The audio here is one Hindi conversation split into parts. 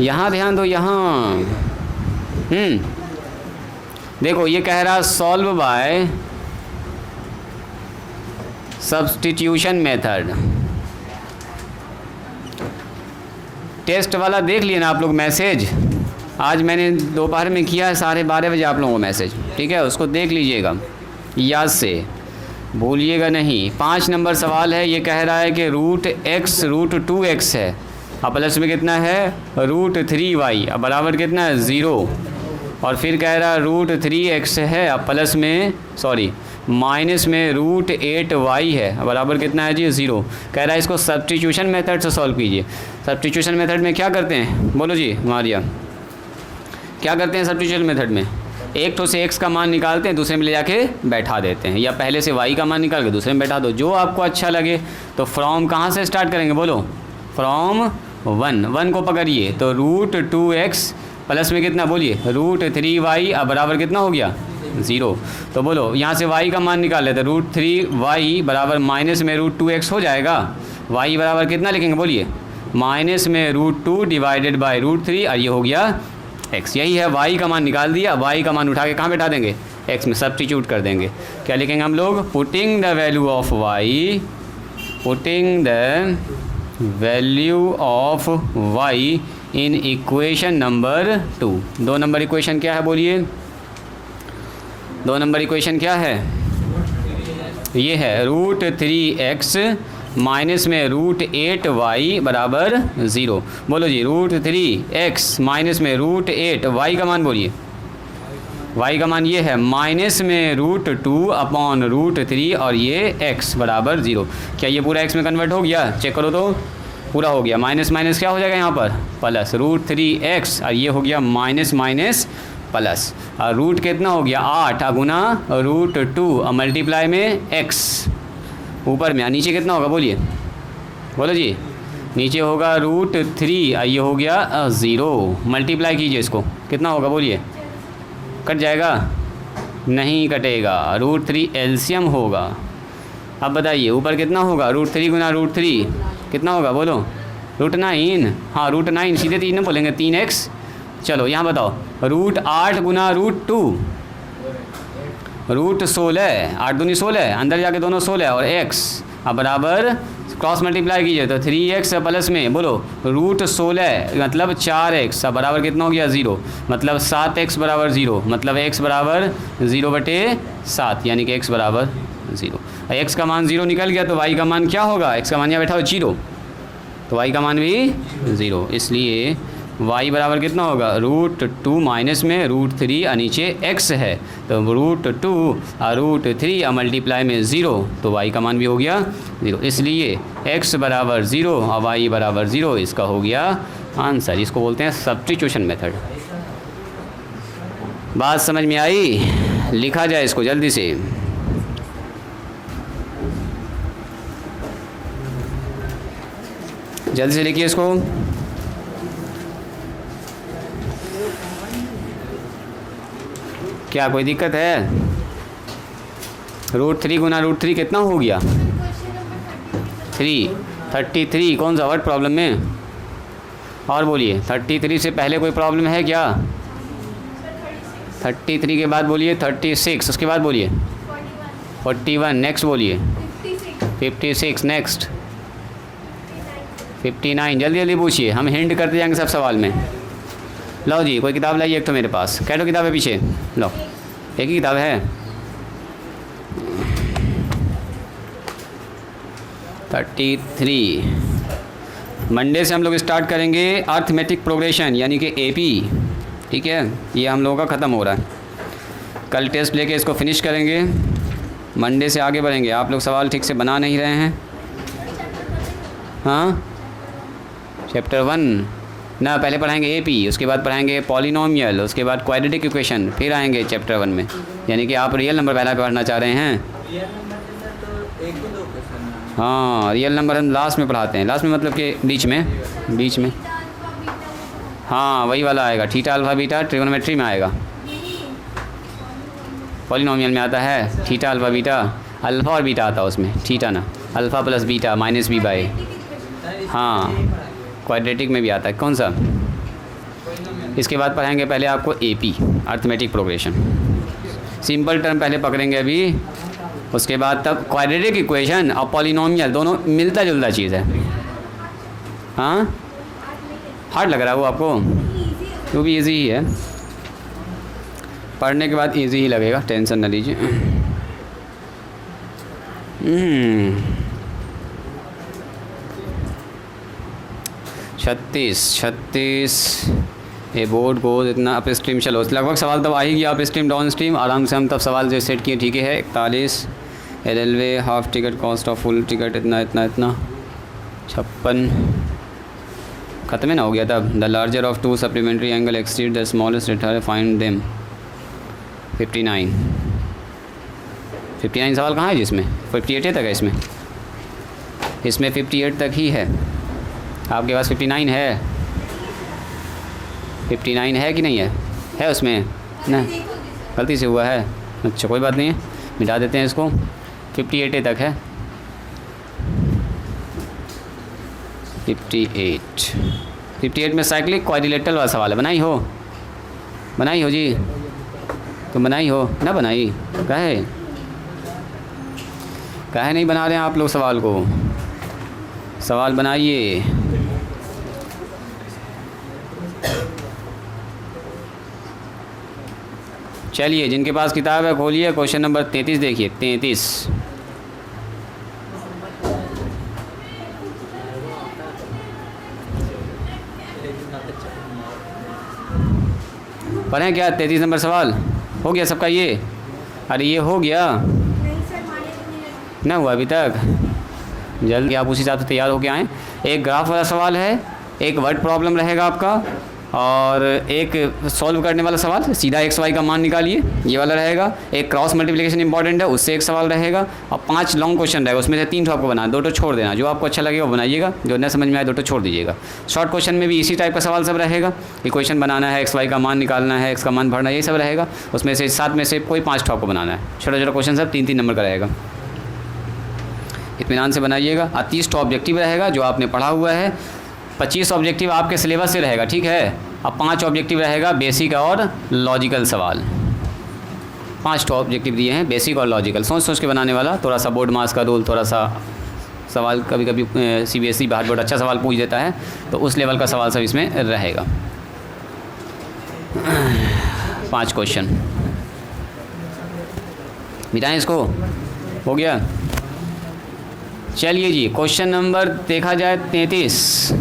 यहाँ ध्यान दो, यहाँ देखो ये कह रहा solve by substitution method. Test वाला देख लिए ना आप लोग मैसेज, आज मैंने दोपहर में किया है 12:30 बजे आप लोगों को मैसेज, ठीक है, उसको देख लीजिएगा याद से, भूलिएगा नहीं। 5 नंबर सवाल है, ये कह रहा है कि √x √2x है, अब प्लस में कितना है √3y, अब बराबर कितना है 0, और फिर कह रहा है √3x है, अब प्लस में माइनस में √8y है, अब बराबर कितना है जी 0। कह रहा है इसको सब्स्टिट्यूशन मेथड से सॉल्व कीजिए। सब्स्टिट्यूशन मेथड में क्या करते हैं, बोलो जी मारिया, क्या करते हैं सब्स्टिट्यूशन मेथड में? एक तो से x का मान निकालते हैं, दूसरे में ले जाके बैठा देते हैं, या पहले से y का मान निकाल के दूसरे में बैठा दो, जो आपको अच्छा लगे। तो फ्रॉम कहाँ से स्टार्ट करेंगे, बोलो फ्रॉम 1 को पकड़िए, तो √2x प्लस में कितना बोलिए √3y, अब बराबर कितना हो गया 0। तो बोलो यहाँ से y का मान निकाल लेते, √3y बराबर माइनस में √2x हो जाएगा, y बराबर कितना लिखेंगे बोलिए माइनस में √2 डिवाइडेड बाई √3, और ये हो गया x। यही है, y का मान निकाल दिया, y का मान उठा के कहाँ बैठा देंगे x में सब्स्टिट्यूट कर देंगे। क्या लिखेंगे हम लोग, putting the value of y, putting the value of y in equation number 2। 2 number equation क्या है बोलिए, 2 नंबर इक्वेशन क्या है, ये है √3x माइनस में √8y बराबर 0। बोलो जी √3x माइनस में √8y का मान बोलिए, y का मान ये है माइनस में √2 अपॉन √3, और ये x बराबर 0। क्या ये पूरा x में कन्वर्ट हो गया, चेक करो तो पूरा हो गया, माइनस माइनस क्या हो जाएगा यहाँ पर प्लस √3x, और ये हो गया माइनस माइनस प्लस, और रूट कितना हो गया 8 गुना √2 और मल्टीप्लाई में x ऊपर में, नीचे कितना होगा बोलिए, बोलो जी नीचे होगा √3, ये हो गया 0, मल्टीप्लाई कीजिए इसको, कितना होगा बोलिए, कट जाएगा नहीं कटेगा, √3 एलसीएम होगा। अब बताइए ऊपर कितना होगा, √3 गुना √3 कितना होगा बोलो √9, हाँ √9 सीधे 3 बोलेंगे 3x। चलो यहाँ बताओ √8 गुना √2 √16, 8 दूनी 16, अंदर जाके दोनों 16 और x, अब बराबर क्रॉस मल्टीप्लाई कीजिए तो 3x प्लस में बोलो √16 मतलब 4x, अब बराबर कितना हो गया 0, मतलब 7x बराबर 0, मतलब x बराबर 0/7, यानी कि x बराबर 0। x का मान 0 निकल गया तो y का मान क्या होगा, x का मान यहाँ बैठा हो 0, तो y का मान भी 0, इसलिए y बराबर कितना होगा √2 माइनस में √3 और नीचे x है, तो √2 और √3 और मल्टीप्लाई में 0, तो y का मान भी हो गया 0, इसलिए x बराबर 0 और y बराबर 0, इसका हो गया आंसर। इसको बोलते हैं सब्स्टिट्यूशन मेथड। बात समझ में आई, लिखा जाए इसको जल्दी से, जल्दी से लिखिए इसको। क्या कोई दिक्कत है, √3 गुना √3 कितना हो गया 33, कौन सा वर्ड प्रॉब्लम में, और बोलिए 33 से पहले कोई प्रॉब्लम है क्या, 33 के बाद बोलिए 36, उसके बाद बोलिए 41, नेक्स्ट बोलिए 56, नेक्स्ट 59, जल्दी जल्दी पूछिए, हम हिंट करते जाएंगे सब सवाल में। लो जी कोई किताब लाइए एक तो मेरे पास, कैटो किताब है पीछे, लो एक ही किताब है, 33। मंडे से हम लोग स्टार्ट करेंगे अर्थमेटिक प्रोग्रेशन यानी कि एपी, ठीक है, ये हम लोगों का ख़त्म हो रहा है, कल टेस्ट लेके इसको फिनिश करेंगे, मंडे से आगे बढ़ेंगे। आप लोग सवाल ठीक से बना नहीं रहे हैं, हाँ चैप्टर 1 ना, पहले पढ़ाएंगे एपी, उसके बाद पढ़ाएंगे पॉलिनोमियल, उसके बाद क्वाड्रेटिक इक्वेशन, फिर आएंगे चैप्टर 1 में, यानी कि आप रियल नंबर पहला पढ़ना चाह रहे हैं। हाँ रियल नंबर हम लास्ट में पढ़ाते हैं, लास्ट में मतलब कि बीच में, हाँ वही वाला आएगा, थीटा अल्फा बीटा ट्रिगोनोमेट्री में आएगा, पॉलिनोमियल में आता है थीटा अल्फा बीटा, अल्फ़ा और बीटा आता है उसमें, थीटा ना, alpha plus beta minus b/, हाँ क्वाड्रेटिक में भी आता है, कौन सा इसके बाद पढ़ाएंगे पहले आपको AP arithmetic progression, simple term पहले पकड़ेंगे अभी, उसके बाद तब क्वाड्रेटिक इक्वेशन और पॉलिनोमियल दोनों मिलता जुलता चीज़ है। हाँ हार्ड लग रहा है वो आपको? वो भी इजी ही है, पढ़ने के बाद इजी ही लगेगा, टेंशन न लीजिए। 36 ये बोर्ड को इतना अप स्ट्रीम चलो, लगभग सवाल तब आ ही गया, अप स्ट्रीम डाउन स्ट्रीम आराम से हम तब सवाल जो सेट किए, ठीक है। 41 railway half ticket cost of full ticket इतना इतना इतना 56 ख़त्म ना हो गया तब। The larger of to supplementary angle exceed the smallest return find them. 59 सवाल कहाँ है जिसमें? 58 तक है इसमें 58 तक ही है। आपके पास 59 है? 59 है कि नहीं है? है उसमें ना, गलती से हुआ है। अच्छा कोई बात नहीं है, मिटा देते हैं इसको। 58 तक है। 58 में साइक्लिक क्वाड्रिलेटरल वाला सवाल है। बनाई हो जी? तो बनाई हो ना? बनाई काहे नहीं बना रहे हैं आप लोग सवाल को? सवाल बनाइए। चलिए जिनके पास किताब है खोलिए, क्वेश्चन नंबर 33 देखिए। 33 पढ़ें क्या? 33 नंबर सवाल हो गया सबका ये? अरे ये हो गया ना? हुआ अभी तक? जल्दी आप उसी हिसाब से तैयार होके आएँ। एक ग्राफ वाला सवाल है, एक वर्ड प्रॉब्लम रहेगा आपका, और एक सॉल्व करने वाला सवाल, सीधा एक्स वाई का मान निकालिए, ये वाला रहेगा। एक क्रॉस मल्टीप्लिकेशन इंपॉर्टेंट है, उससे एक सवाल रहेगा, और 5 लॉन्ग क्वेश्चन रहेगा। उसमें से 3 आपको बनाना, 2 छोड़ देना। जो आपको अच्छा लगेगा वो बनाइएगा, जो न समझ में आए 2 छोड़ दीजिएगा। शॉर्ट क्वेश्चन में भी इसी टाइप का सवाल सब रहेगा। इक्वेशन बनाना है, एक्स वाई का मान निकालना है, एक्स का मान भरना, ये सब रहेगा। उसमें से 7 में से कोई 5 आपको बनाना है। छोटा छोटा क्वेश्चन सब 3-3 नंबर का रहेगा। इत्मीनान से बनाइएगा। और 30 ऑब्जेक्टिव रहेगा जो आपने पढ़ा हुआ है। 25 ऑब्जेक्टिव आपके सिलेबस से रहेगा, ठीक है। अब 5 ऑब्जेक्टिव रहेगा बेसिक और लॉजिकल सवाल। 5 ऑब्जेक्टिव दिए हैं, बेसिक और लॉजिकल, सोच सोच के बनाने वाला। थोड़ा सा बोर्ड मार्क्स का रूल, थोड़ा सा सवाल कभी कभी CBSE बाहर बोर्ड अच्छा सवाल पूछ देता है, तो उस लेवल का सवाल सब इसमें रहेगा। 5 क्वेश्चन मिटाएँ इसको, हो गया। चलिए जी, क्वेश्चन नंबर देखा जाए 33।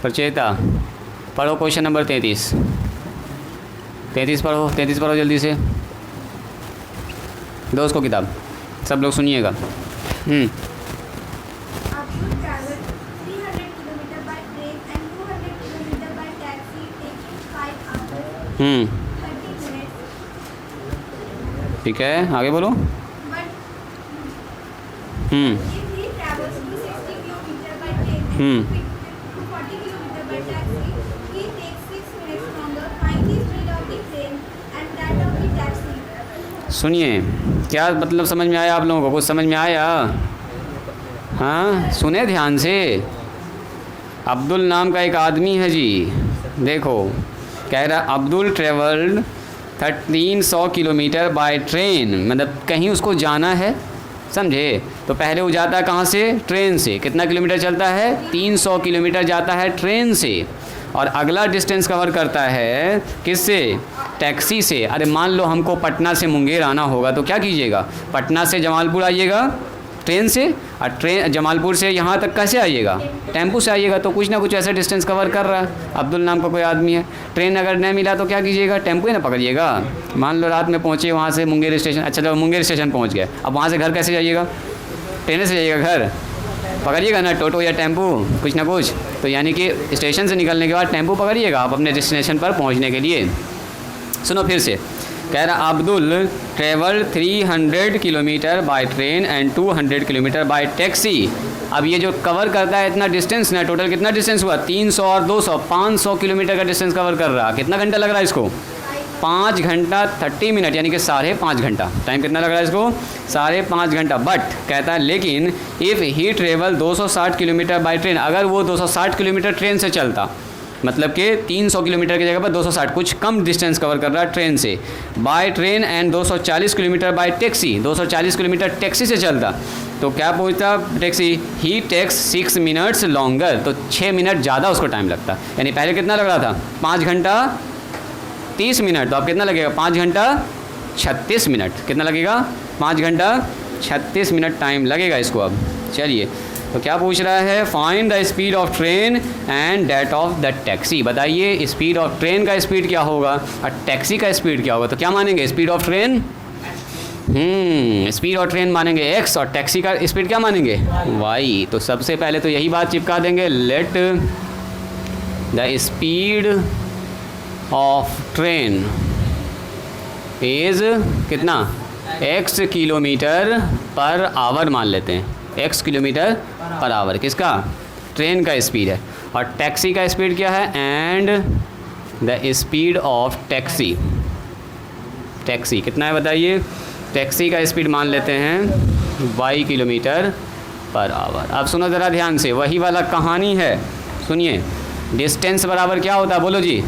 प्रचेता पढ़ो क्वेश्चन नंबर 33 पढ़ो, 33 पढ़ो जल्दी से। दो उसको किताब, सब लोग सुनिएगा। ठीक है, आगे बोलो। सुनिए, क्या मतलब समझ में आया आप लोगों को? कुछ समझ में आया? हाँ सुने ध्यान से। अब्दुल नाम का एक आदमी है जी, देखो कह रहा Abdul travelled 1300 kilometre by train, मतलब कहीं उसको जाना है, समझे। तो पहले वो जाता है कहाँ से? ट्रेन से। कितना किलोमीटर चलता है? 300 किलोमीटर जाता है ट्रेन से। और अगला डिस्टेंस कवर करता है किससे? टैक्सी से। अरे मान लो हमको पटना से मुंगेर आना होगा, तो क्या कीजिएगा? पटना से जमालपुर आइएगा ट्रेन से, और ट्रेन जमालपुर से यहाँ तक कैसे आइएगा? टेम्पू से आइएगा। तो कुछ ना कुछ ऐसा डिस्टेंस कवर कर रहा है। अब्दुल नाम का कोई आदमी है। ट्रेन अगर नहीं मिला तो क्या कीजिएगा? टेम्पू ही ना पकड़िएगा। मान लो रात में पहुँचे वहाँ से मुंगेर स्टेशन, अच्छा जब मुंगेर स्टेशन पहुँच गए, अब वहाँ से घर कैसे जाइएगा? ट्रेन से जाइएगा घर, पकड़िएगा ना टोटो या टेम्पू, कुछ ना कुछ। तो यानी कि स्टेशन से निकलने के बाद टेम्पू पकड़िएगा आप अपने डेस्टिनेशन पर पहुँचने के लिए। सुनो फिर से, कह रहा Abdul travel 300 kilometre by train and 200 kilometre bye taxi. अब ये जो कवर करता है इतना डिस्टेंस ना, टोटल कितना डिस्टेंस हुआ? 300 और 200, 500 किलोमीटर का डिस्टेंस कवर कर रहा। कितना घंटा लग रहा है इसको? 5 घंटा 30 मिनट यानी कि 5.5 घंटा। टाइम कितना लग रहा है इसको? 5.5 घंटा। बट कहता है लेकिन if he travel 260 kilometre by train, अगर वो 260 किलोमीटर ट्रेन से चलता, मतलब कि 300 किलोमीटर की जगह पर 260, कुछ कम डिस्टेंस कवर कर रहा है ट्रेन से, by train and 240 kilometre bye taxi, 240 kilometre taxi से चलता, तो क्या पूछता टैक्सी? ही टेक्स 6 मिनट्स लॉन्गर, तो 6 मिनट ज़्यादा उसको टाइम लगता। यानी पहले कितना लग रहा था? 5 घंटा 30 मिनट, तो अब कितना लगेगा? 5 घंटा 36 मिनट। कितना लगेगा? 5 घंटा 36 मिनट टाइम लगेगा इसको। अब चलिए, तो क्या पूछ रहा है? Find the speed of train and that of the taxi. बताइए स्पीड ऑफ ट्रेन का स्पीड क्या होगा और टैक्सी का स्पीड क्या होगा? तो क्या मानेंगे? Speed of train speed of train मानेंगे x, और टैक्सी का स्पीड क्या मानेंगे? y। तो सबसे पहले तो यही बात चिपका देंगे, let the speed of train is कितना? x किलोमीटर पर आवर मान लेते हैं, x किलोमीटर पर आवर किसका? ट्रेन का स्पीड है। और टैक्सी का स्पीड क्या है? And the speed of taxi, taxi कितना है बताइए? टैक्सी का स्पीड मान लेते हैं y किलोमीटर पर आवर। अब सुनो ज़रा ध्यान से, वही वाला कहानी है, सुनिए। डिस्टेंस बराबर क्या होता है? बोलो जी।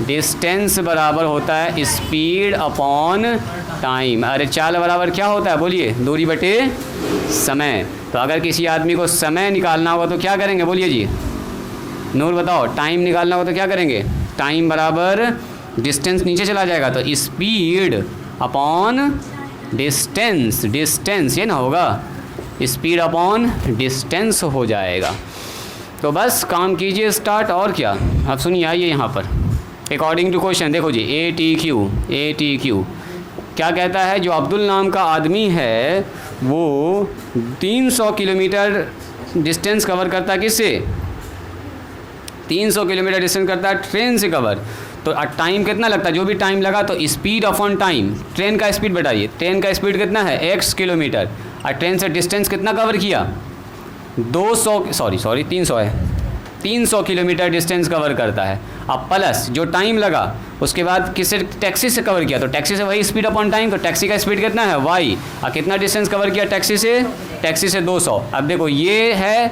डिस्टेंस बराबर होता है स्पीड अपॉन टाइम। अरे चाल बराबर क्या होता है? बोलिए, दूरी बटे समय। तो अगर किसी आदमी को समय निकालना होगा तो क्या करेंगे? बोलिए जी, नूर बताओ। टाइम निकालना होगा तो क्या करेंगे? टाइम बराबर डिस्टेंस नीचे चला जाएगा, तो स्पीड अपॉन डिस्टेंस, डिस्टेंस ये ना होगा, स्पीड अपॉन डिस्टेंस हो जाएगा। तो बस काम कीजिए स्टार्ट, और क्या। अब सुनिए, आइए यहाँ पर अकॉर्डिंग टू क्वेश्चन देखो जी, ATQ क्या कहता है? जो अब्दुल नाम का आदमी है वो 300 किलोमीटर डिस्टेंस कवर करता है, किससे? 300 किलोमीटर डिस्टेंस करता है ट्रेन से कवर। तो टाइम कितना लगता है? जो भी टाइम लगा तो स्पीड अपॉन टाइम, ट्रेन का स्पीड बताइए। ट्रेन का स्पीड कितना है? x किलोमीटर, और ट्रेन से डिस्टेंस कितना कवर किया? 300 है, 300 किलोमीटर डिस्टेंस कवर करता है। अब प्लस जो टाइम लगा उसके बाद किससे? टैक्सी से कवर किया, तो टैक्सी से वही स्पीड अपॉन टाइम, तो टैक्सी का स्पीड कितना है? y। और कितना डिस्टेंस कवर किया टैक्सी से? टैक्सी से 200। अब देखो ये है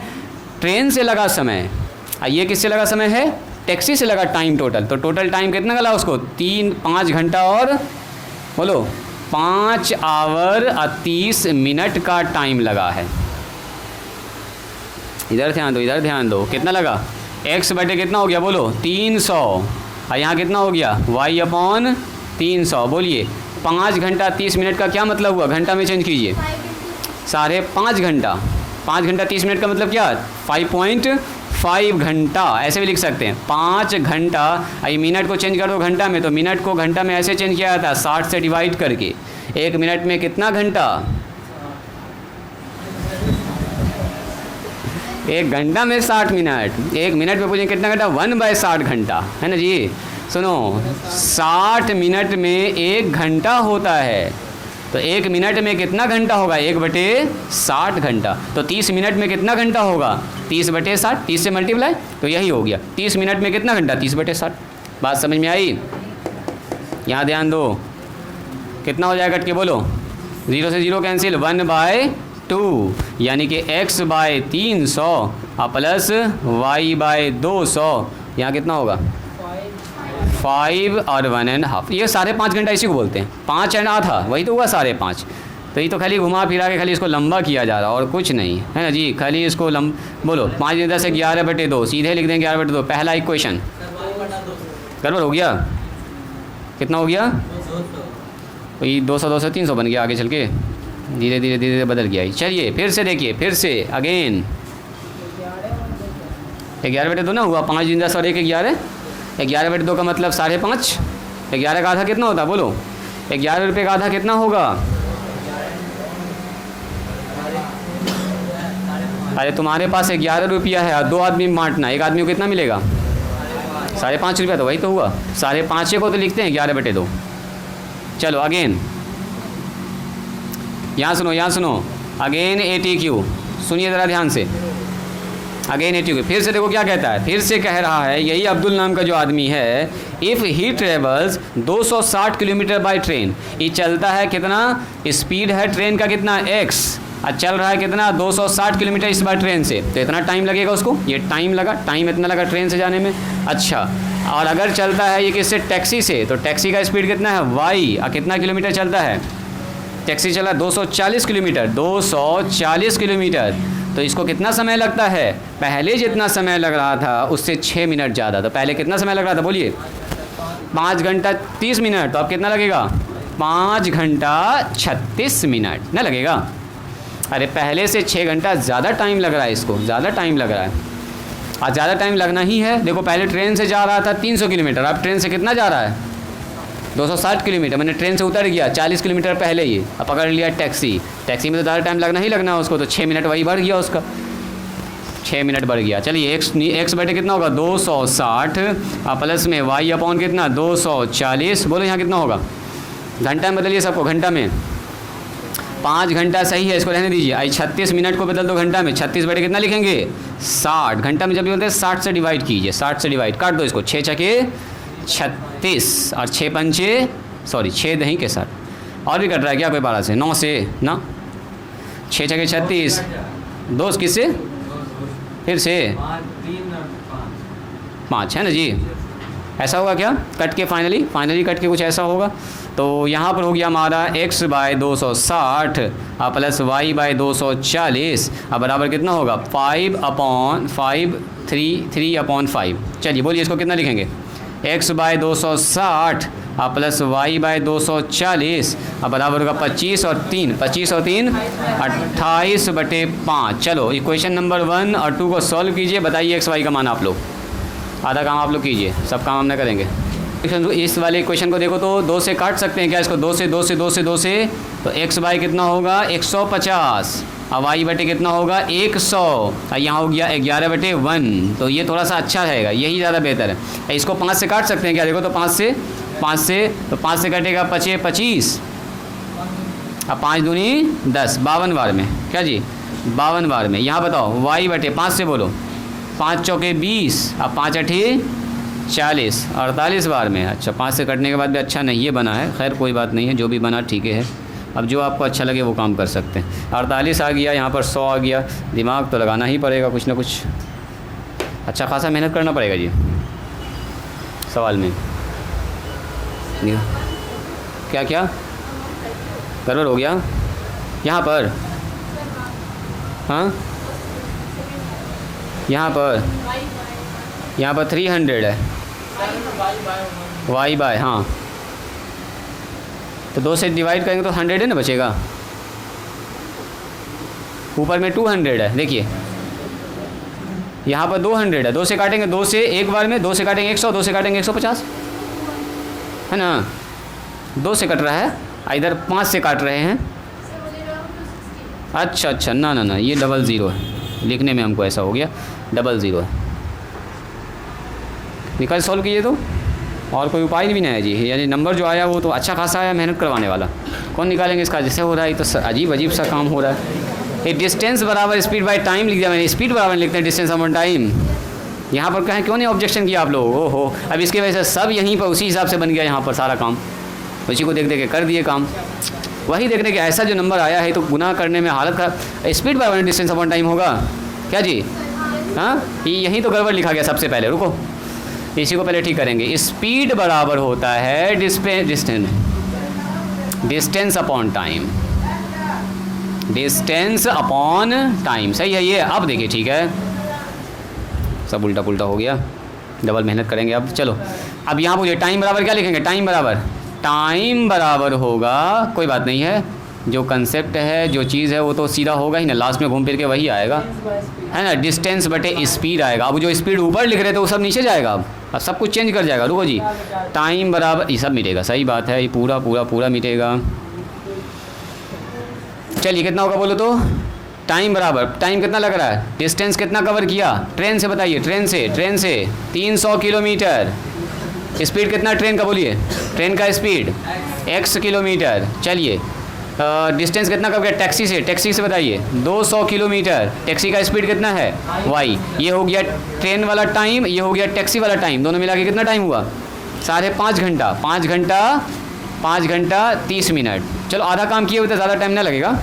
ट्रेन से लगा समय, और ये किससे लगा समय है? टैक्सी से लगा टाइम टोटल। तो टोटल टाइम कितना लगा उसको? 5 घंटा और बोलो 5 आवर और 30 मिनट का टाइम लगा है। इधर ध्यान दो, कितना लगा? x बटे कितना हो गया? बोलो 300, और यहाँ कितना हो गया? y upon 300। बोलिए 5 घंटा 30 मिनट का क्या मतलब हुआ? घंटा में चेंज कीजिए, 5.5 घंटा। 5 घंटा 30 मिनट का मतलब क्या? 5.5 घंटा, ऐसे भी लिख सकते हैं। 5 घंटा, आई मिनट को चेंज कर दो घंटा में, तो मिनट को घंटा में ऐसे चेंज किया जाता है 60 से डिवाइड करके। 1 मिनट में कितना घंटा? 1 घंटा में 60 मिनट। 1 मिनट में पूछें कितना घंटा? 1/60 घंटा, है ना जी। सुनो, 60 मिनट में 1 घंटा होता है, तो 1 मिनट में कितना घंटा होगा? 1/60 घंटा। तो 30 मिनट में कितना घंटा होगा? 30/60, 30 से मल्टीप्लाई, तो यही हो गया। 30 मिनट में कितना घंटा? 30/60। बात समझ में आई? यहाँ ध्यान दो, कितना हो जाएगा? कट के बोलो, 0 से 0 कैंसिल, 1/2, यानी कि x/300 और प्लस y/200, यहाँ कितना होगा? 5 और 1.5। ये 5.5 घंटा इसी को बोलते हैं। 5.5 वही तो हुआ 5.5। तो ये तो खाली घुमा फिरा के खाली इसको लंबा किया जा रहा है और कुछ नहीं, है ना जी। खाली इसको बोलो 5 10 11/2, सीधे लिख दें 11/2। पहला इक्वेशन गड़बड़ हो गया, कितना हो गया? वही 200 300 बन गया, आगे चल के धीरे धीरे बदल गया। चलिए फिर से देखिए, फिर से अगेन 11/2 ना हुआ। 5 10 और 1 11, 11/2 का मतलब 5.5। 11 का आधा कितना होता है? बोलो 11 रुपये का आधा कितना होगा? अरे तुम्हारे पास 11 रुपया है और 2 आदमी बांटना, एक आदमी को कितना मिलेगा? 5.5 रुपया। तो वही तो हुआ, 5.5 को तो लिखते हैं 11/2। चलो अगेन, यहाँ सुनो अगेन ATQ, सुनिए ज़रा ध्यान से। अगेन 80, फिर से देखो क्या कहता है, फिर से कह रहा है यही अब्दुल नाम का जो आदमी है, if he travels 260 kilometre by train, ये चलता है कितना, स्पीड है ट्रेन का कितना x, और चल रहा है कितना 260 किलोमीटर इस बार ट्रेन से, तो इतना टाइम लगेगा उसको, ये टाइम लगा, टाइम इतना लगा ट्रेन से जाने में। अच्छा, और अगर चलता है ये किससे, टैक्सी से, तो टैक्सी का स्पीड कितना है y, और कितना किलोमीटर चलता है, टैक्सी चला 240 किलोमीटर, 240 किलोमीटर, तो इसको कितना समय लगता है, पहले जितना समय लग रहा था उससे 6 मिनट ज़्यादा। तो पहले कितना समय लग रहा था बोलिए, 5 घंटा 30 मिनट, तो अब कितना लगेगा, 5 घंटा 36 मिनट ना लगेगा। अरे पहले से 6 घंटा ज़्यादा टाइम लग रहा है, इसको ज़्यादा टाइम लग रहा है, और ज़्यादा टाइम लगना ही है। देखो पहले ट्रेन से जा रहा था 300 किलोमीटर, अब ट्रेन से कितना जा रहा है, 260 किलोमीटर, मैंने ट्रेन से उतर गया 40 किलोमीटर पहले ही, अब पकड़ लिया टैक्सी, टैक्सी में तो ज़्यादा टाइम लगना ही लगना है उसको, तो 6 मिनट वही बढ़ गया उसका, 6 मिनट बढ़ गया। चलिए एक्स बटे कितना होगा 260, और प्लस में वाई अपॉन कितना 240, बोलो यहाँ कितना होगा, घंटा में बदलिए सबको, घंटा में 5 घंटा सही है, इसको रहने दीजिए। आई 36 मिनट को बदल दो घंटा में, 36 बटे कितना लिखेंगे 60, घंटा में जब भी बोलते हैं 60 से डिवाइड कीजिए, 60 से डिवाइड, काट दो इसको, 6 छके 36 और 6 पंचे, सॉरी 6 दही के साथ, और भी कट रहा है क्या कोई 12 से, 9 से ना, 6 छके 36, 2 किससे, फिर से 5 है ना जी, ऐसा होगा क्या, कट के फाइनली कट के कुछ ऐसा होगा। तो यहाँ पर हो गया हमारा x बाय 260 और प्लस y बाय 240, अब बराबर कितना होगा 5 अपॉन 5, 3 अपॉन 5। चलिए बोलिए इसको कितना लिखेंगे, x बाय 260 और प्लस y बाय 240, अब बराबर होगा 25 और 3 28 बटे 5। चलो इक्वेशन नंबर 1 और 2 को सॉल्व कीजिए, बताइए x y का मान आप लोग, आधा काम आप लोग कीजिए, सब काम हमने करेंगे। इस वाले इक्वेशन को देखो तो 2 से काट सकते हैं क्या इसको, 2 से 2 से 2 से 2 से, तो x बाई कितना होगा 150, और y बटे कितना होगा 100, और यहाँ हो गया 11 बटे 1, तो ये थोड़ा सा अच्छा रहेगा, यही ज़्यादा बेहतर है। इसको 5 से काट सकते हैं क्या, देखो तो 5 से तो 5 से कटेगा 25, अब 5 दूनी 10, 52 बार में, क्या जी 52 बार में। यहाँ बताओ y बटे 5 से बोलो, 5 चौके 20, अब 5 अठी 40, 48 बार में। अच्छा 5 से कटने के बाद भी अच्छा नहीं ये बना है, खैर कोई बात नहीं है, जो भी बना ठीक है, अब जो आपको अच्छा लगे वो काम कर सकते हैं। 48 आ गया, यहाँ पर 100 आ गया, दिमाग तो लगाना ही पड़ेगा, कुछ ना कुछ अच्छा खासा मेहनत करना पड़ेगा जी सवाल में। क्या क्या गड़बड़ हो गया यहाँ पर, हाँ यहाँ पर 300 है y बाय, हाँ तो 2 से डिवाइड करेंगे तो 100 है ना बचेगा, ऊपर में 200 है, देखिए यहाँ पर 200 है, 2 से काटेंगे 2 से एक बार में, 2 से काटेंगे 100, 2 से काटेंगे 150 है ना, 2 से कट रहा है, इधर 5 से काट रहे हैं। अच्छा ना ये 00 है, लिखने में हमको ऐसा हो गया 00 है, निकाल सॉल्व कीजिए तो, और कोई उपाय भी नहीं है जी, यानी नंबर जो आया वो तो अच्छा खासा आया, मेहनत करवाने वाला कौन निकालेंगे इसका, जैसे हो रहा है तो अजीब सा काम हो रहा है। ये डिस्टेंस बराबर स्पीड बाय टाइम लिख दिया मैंने, स्पीड बराबर लिखते हैं डिस्टेंस अपॉन टाइम, यहाँ पर कहें क्यों नहीं ऑब्जेक्शन किया आप लोग, ओहो अब इसकी वजह से सब यहीं पर उसी हिसाब से बन गया, यहाँ पर सारा काम उसी को देख के कर दिए काम, वही देखने के ऐसा जो नंबर आया है तो गुनाह करने में हालत खराब। स्पीड बराबर डिस्टेंस अपॉन टाइम होगा क्या जी, हाँ यहीं तो गड़बड़ लिखा गया सबसे पहले, रुको इसी को पहले ठीक करेंगे। स्पीड बराबर होता है distance upon time, distance upon time, सही है ये। अब देखिए ठीक है, सब उल्टा पुल्टा हो गया, डबल मेहनत करेंगे अब। चलो अब यहाँ पूछिए टाइम बराबर क्या लिखेंगे, टाइम बराबर होगा, कोई बात नहीं है, जो कंसेप्ट है जो चीज़ है वो तो सीधा होगा ही ना, लास्ट में घूम फिर के वही आएगा है ना, डिस्टेंस बटे स्पीड आएगा। अब जो स्पीड ऊपर लिख रहे थे वो सब नीचे जाएगा, अब सब कुछ चेंज कर जाएगा, रुको जी, टाइम बराबर ये सब मिटेगा, सही बात है, ये पूरा मिटेगा। चलिए कितना होगा बोलो तो, टाइम बराबर, टाइम कितना लग रहा है, डिस्टेंस कितना कवर किया, ट्रेन से बताइए, ट्रेन से 300 किलोमीटर, स्पीड कितना ट्रेन का बोलिए, ट्रेन का स्पीड x किलोमीटर। चलिए डिस्टेंस कितना कब गया टैक्सी से बताइए 200 किलोमीटर। टैक्सी का स्पीड कितना है y। ये हो गया ट्रेन वाला टाइम, ये हो गया टैक्सी वाला टाइम, दोनों मिला के कितना टाइम हुआ 5.5 घंटा। 5 घंटा 30 मिनट। चलो आधा काम किए हुए तो ज़्यादा टाइम ना लगेगा,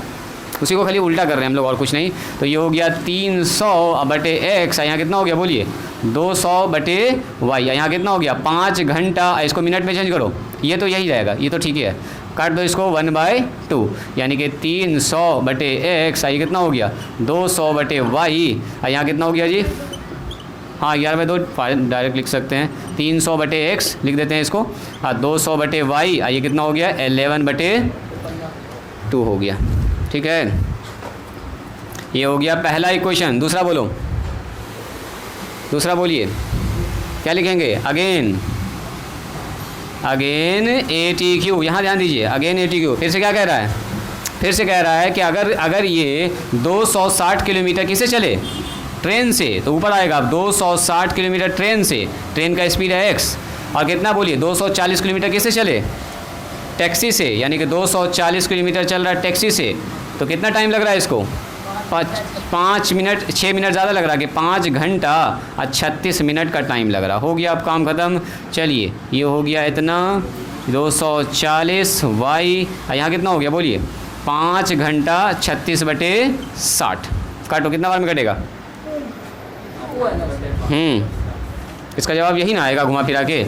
उसी को खाली उल्टा कर रहे हैं हम लोग और कुछ नहीं। तो ये हो गया 300 बटे x, यहाँ कितना हो गया बोलिए 200 बटे y। यहाँ कितना हो गया 5 घंटा। इसको मिनट में चेंज करो, ये तो यही रहेगा, ये तो ठीक है। काट दो इसको 1/2, यानी कि 300 बटे x। ये कितना हो गया 200 बटे y। यहाँ कितना हो गया जी, हाँ 11/2 डायरेक्ट लिख सकते हैं। 300 बटे x लिख देते हैं इसको, हाँ 200 बटे y। ये कितना हो गया 11/2 हो गया। ठीक है, ये हो गया पहला इक्वेशन। दूसरा बोलो, दूसरा बोलिए क्या लिखेंगे। अगेन ATQ, यहाँ ध्यान दीजिए, अगेन ATQ। फिर से क्या कह रहा है, फिर से कह रहा है कि अगर ये 260 किलोमीटर किससे चले ट्रेन से, तो ऊपर आएगा 260 किलोमीटर ट्रेन से, ट्रेन का स्पीड है x। और कितना बोलिए 240 किलोमीटर किससे चले टैक्सी से, यानी कि 240 किलोमीटर चल रहा है टैक्सी से, तो कितना टाइम लग रहा है इसको 5 मिनट 6 मिनट ज़्यादा लग रहा है कि 5 घंटा और 36 मिनट का टाइम लग रहा। हो गया अब काम ख़त्म। चलिए ये हो गया इतना 240 y। यहाँ कितना हो गया बोलिए 5 घंटा 36 बटे 60। काटो कितना बार में कटेगा, इसका जवाब यही ना आएगा, घुमा फिरा के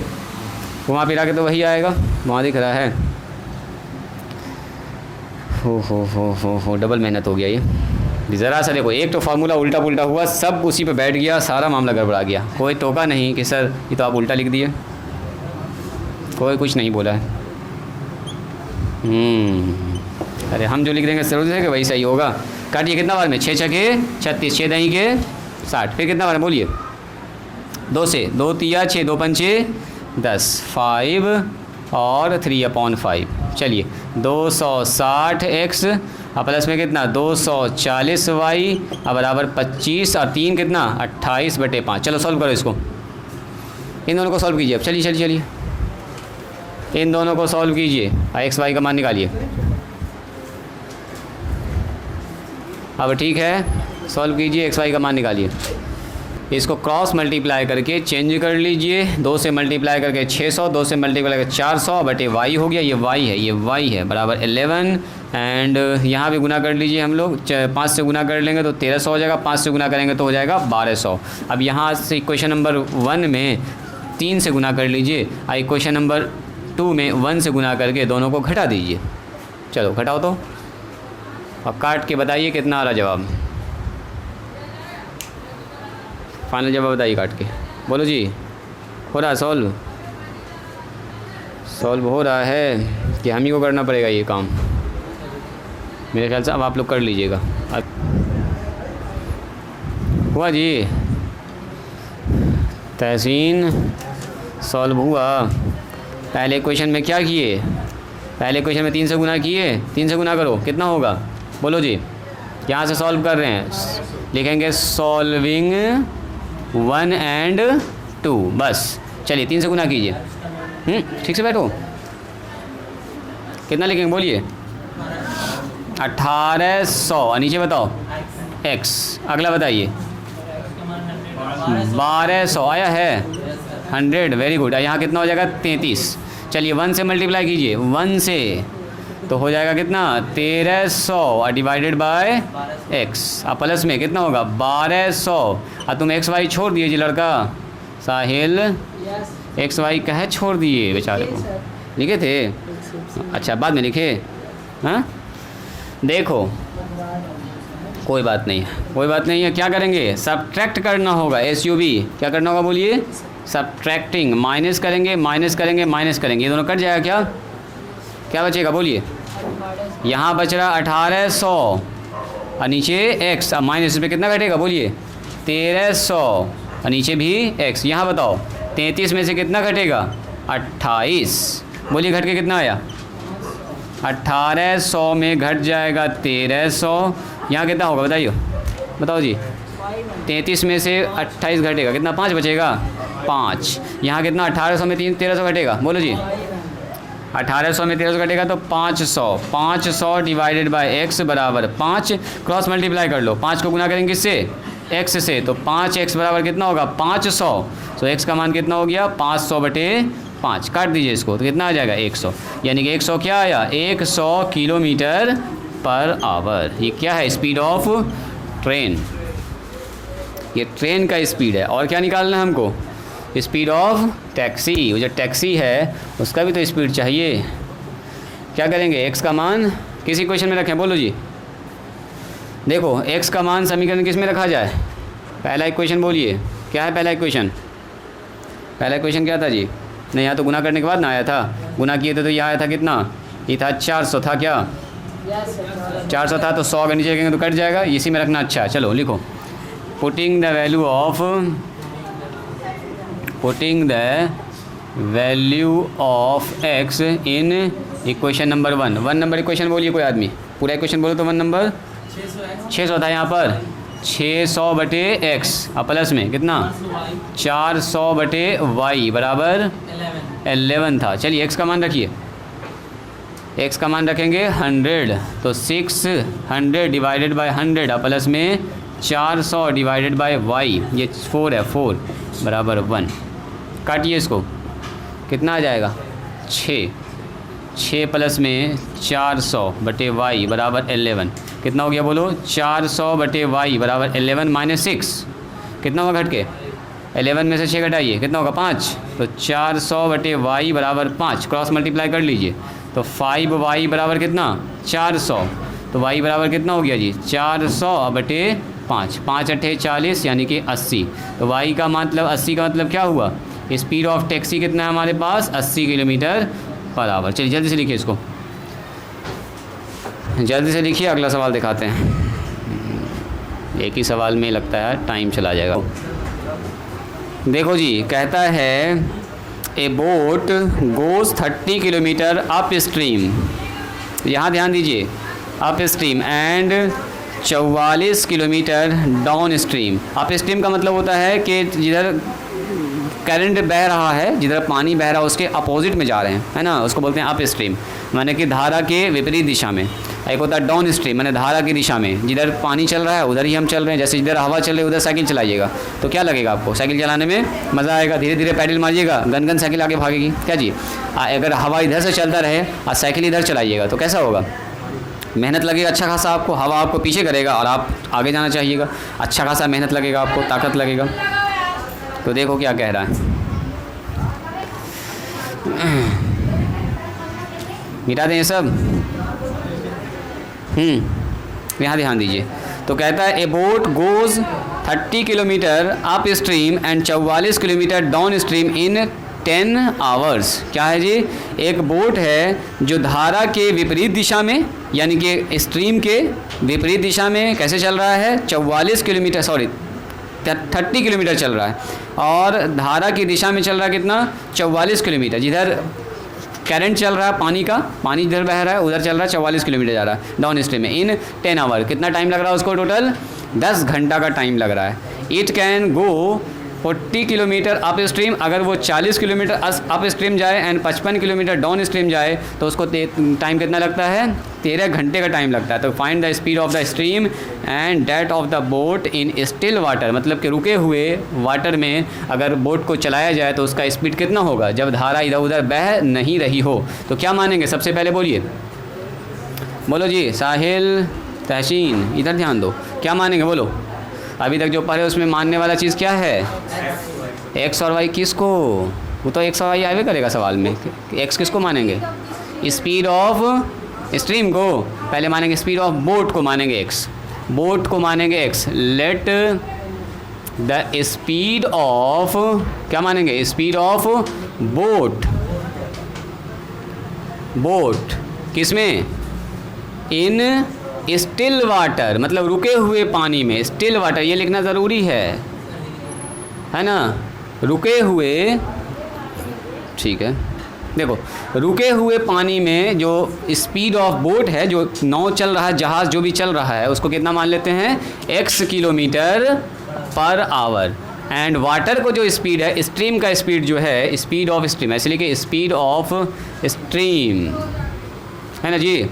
तो वही आएगा, वहाँ दिख रहा है। हो डबल मेहनत हो गया ये। ज़रा सा देखो, एक तो फार्मूला उल्टा पुल्टा हुआ, सब उसी पे बैठ गया, सारा मामला गड़बड़ा गया। कोई टोका नहीं कि सर ये तो आप उल्टा लिख दिए, कोई कुछ नहीं बोला है। अरे हम जो लिख देंगे जरूर है कि वही सही होगा। काटिए कितना बार में 6 छके 36, 6 दही के 60। फिर कितना बार में बोलिए 2 से 2 तिया 6, 2 पंचे 10, 5 और 3/5। चलिए 260x और प्लस में कितना 240y और बराबर 25 और 3 कितना 28/5। चलो सॉल्व करो इसको, इन दोनों को सॉल्व कीजिए। अब चलिए इन दोनों को सॉल्व कीजिए, x y का मान निकालिए। अब ठीक है, सॉल्व कीजिए, x y का मान निकालिए। इसको क्रॉस मल्टीप्लाई करके चेंज कर लीजिए, 2 से मल्टीप्लाई करके 600, 2 से मल्टीप्लाई करके 400 बटे y हो गया। ये y है बराबर 11 एंड यहाँ भी गुना कर लीजिए हम लोग। 5 से गुना कर लेंगे तो 1300 हो जाएगा, 5 से गुना करेंगे तो हो जाएगा 1200। अब यहाँ से इक्वेशन नंबर 1 में 3 से गुना कर लीजिए और इक्वेशन नंबर 2 में 1 से गुना करके दोनों को घटा दीजिए। चलो घटाओ तो, और काट के बताइए कितना आ रहा जवाब। फाइनल जवाब बताइए काट के, बोलो जी। हो रहा है सॉल्व हो रहा है कि हम ही को करना पड़ेगा ये काम? मेरे ख्याल से अब आप लोग कर लीजिएगा। हुआ जी, तहसीन सॉल्व हुआ। पहले क्वेश्चन में क्या किए, पहले क्वेश्चन में 3 से गुना किए, 3 से गुना करो कितना होगा बोलो जी। यहाँ से सॉल्व कर रहे हैं, लिखेंगे सॉल्विंग 1 and 2 बस। चलिए 3 से गुना कीजिए। ठीक से बैठो, कितना लिखेंगे बोलिए 1800 और नीचे बताओ x। अगला बताइए 1200 आया है 100, वेरी गुड। यहाँ कितना हो जाएगा 33। चलिए 1 से मल्टीप्लाई कीजिए, 1 से तो हो जाएगा कितना 1300 और डिवाइडेड बाय x। अब प्लस में कितना होगा 1200 और तुम x y छोड़ दिए जी लड़का साहिल, x y कहे छोड़ दिए बेचारे को, लिखे थे अच्छा बाद में लिखे। हाँ देखो कोई बात नहीं है, क्या करेंगे सब्ट्रैक्ट करना होगा। SUB क्या करना होगा बोलिए सब्ट्रैक्टिंग, माइनस करेंगे, ये दोनों कट जाएगा। क्या बचेगा बोलिए, यहाँ बच रहा 1800 और नीचे x, अब माइनस में कितना घटेगा बोलिए 1300 और नीचे भी x। यहाँ बताओ 33 में से कितना घटेगा 28, बोलिए घट के कितना आया 1800 में घट जाएगा 1300। यहाँ कितना होगा बताओ जी, 33 में से 28 घटेगा कितना 5 बचेगा 5। यहाँ कितना 1800 में 1300 घटेगा बोलो जी 1800 में 1300 कटेगा तो 500। 500 डिवाइडेड बाय एक्स बराबर 5, क्रॉस मल्टीप्लाई कर लो, 5 को गुना करेंगे किससे, एक्स से, तो 5x बराबर कितना होगा 500। तो x का मान कितना हो गया 500/5, काट दीजिए इसको तो कितना आ जाएगा 100, यानी कि 100 क्या आया 100 किलोमीटर पर आवर। ये क्या है, स्पीड ऑफ ट्रेन, ये ट्रेन का स्पीड है। और क्या निकालना है हमको, स्पीड ऑफ टैक्सी, वो जो टैक्सी है उसका भी तो स्पीड चाहिए। क्या करेंगे, x का मान किस इक्वेशन में रखें, बोलो जी। देखो x का मान समीकरण किस में रखा जाए, पहला इक्वेशन बोलिए, क्या है पहला इक्वेशन, पहला इक्वेशन क्या था जी, नहीं यहाँ तो गुना करने के बाद ना आया था, गुना किए थे तो यहाँ आया था कितना, ये था 400 था, क्या 400 था, तो 100 अगर नीचे रखेंगे तो कट जाएगा, इसी में रखना। अच्छा चलो लिखो, putting the value of x in equation number 1। 1 number equation बोलिए कोई आदमी, पूरा इक्वेशन बोलो तो 1 नंबर 600 था यहाँ पर, 600/x और प्लस में कितना 400/y बराबर 11 था। चलिए x का मान रखिए, x का मान रखेंगे 100, तो 600 डिवाइडेड बाय 100 और प्लस में 400 डिवाइडेड बाय y, ये 4 है, 4 बराबर 1। काटिए इसको, कितना आ जाएगा 6 प्लस में 400/y बराबर 11, कितना हो गया बोलो 400/y बराबर 11 माइनस 6, कितना होगा घट के 11 में से 6 घटाइए कितना होगा 5, तो 400/y बराबर 5, क्रॉस मल्टीप्लाई कर लीजिए तो 5y बराबर कितना 400, तो y बराबर कितना हो गया जी 400/5, 5 × 8 40 यानी कि 80, तो y का मतलब 80 का मतलब क्या हुआ, स्पीड ऑफ टैक्सी कितना है हमारे पास 80 किलोमीटर पर आवर। चलिए जल्दी से लिखिए इसको, जल्दी से लिखिए, अगला सवाल दिखाते हैं। एक ही सवाल में लगता है टाइम चला जाएगा। देखो जी, कहता है ए boat goes 30 kilometre up stream, यहाँ ध्यान दीजिए, up stream and 44 kilometre down stream. Up stream का मतलब होता है कि जिधर करंट बह रहा है, जिधर पानी बह रहा है उसके अपोजिट में जा रहे हैं, है ना, उसको बोलते हैं अप स्ट्रीम, माने कि धारा के विपरीत दिशा में। एक होता है डाउन स्ट्रीम, माने धारा की दिशा में, जिधर पानी चल रहा है उधर ही हम चल रहे हैं। जैसे जिधर हवा चल रही है उधर साइकिल चलाइएगा तो क्या लगेगा आपको, साइकिल चलाने में मज़ा आएगा, धीरे धीरे पैडल मारिएगा, गन साइकिल आगे भागेगी, क्या जी। अगर हवा इधर से चलता रहे और साइकिल इधर चलाइएगा तो कैसा होगा, मेहनत लगेगा अच्छा खासा आपको, हवा आपको पीछे करेगा और आप आगे जाना चाहिएगा, अच्छा खासा मेहनत लगेगा आपको, ताकत लगेगा। तो देखो क्या कह रहा है, मिटा दें ये सब, यहाँ ध्यान दीजिए। तो कहता है ए boat goes 30 kilometre up stream and 44 kilometre down stream in 10 hours. क्या है जी, एक बोट है जो धारा के विपरीत दिशा में, यानी कि स्ट्रीम के विपरीत दिशा में कैसे चल रहा है 30 किलोमीटर चल रहा है, और धारा की दिशा में चल रहा है कितना 44 किलोमीटर। जिधर करंट चल रहा है पानी का, पानी इधर बह रहा है उधर चल रहा है 44 किलोमीटर जा रहा है डाउन स्ट्रीम में इन 10 आवर। कितना टाइम लग रहा है उसको, टोटल 10 घंटा का टाइम लग रहा है। It can go 40 kilometre up stream, अगर वो 40 किलोमीटर अप स्ट्रीम जाए एंड 55 किलोमीटर डाउन स्ट्रीम जाए तो उसको टाइम कितना लगता है 13 घंटे का टाइम लगता है। तो find the speed of the stream and that of the boat in still water, मतलब कि रुके हुए वाटर में अगर बोट को चलाया जाए तो उसका स्पीड कितना होगा जब धारा इधर उधर बह नहीं रही हो। तो क्या मानेंगे, सबसे पहले बोलिए, बोलो जी, साहिल तहसीन इधर ध्यान दो, क्या मानेंगे बोलो। अभी तक जो पढ़े उसमें मानने वाला चीज़ क्या है, एक्स और वाई। किसको, वो तो एक्स और वाई आगे करेगा सवाल में, एक्स किसको मानेंगे, स्पीड ऑफ स्ट्रीम को पहले मानेंगे, स्पीड ऑफ बोट को मानेंगे एक्स, बोट को मानेंगे x. Let the speed of, क्या मानेंगे, स्पीड ऑफ बोट, बोट किसमें, इन स्टिल वाटर, मतलब रुके हुए पानी में, स्टिल वाटर ये लिखना ज़रूरी है ना, रुके हुए, ठीक है। देखो रुके हुए पानी में जो स्पीड ऑफ बोट है, जो नाव चल रहा है, जहाज़ जो भी चल रहा है, उसको कितना मान लेते हैं x kilometre per hour. And water को जो स्पीड है, स्ट्रीम का स्पीड जो है, स्पीड ऑफ स्ट्रीम, ऐसे लिखिए स्पीड ऑफ स्ट्रीम, है ना जी,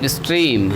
स्ट्रीम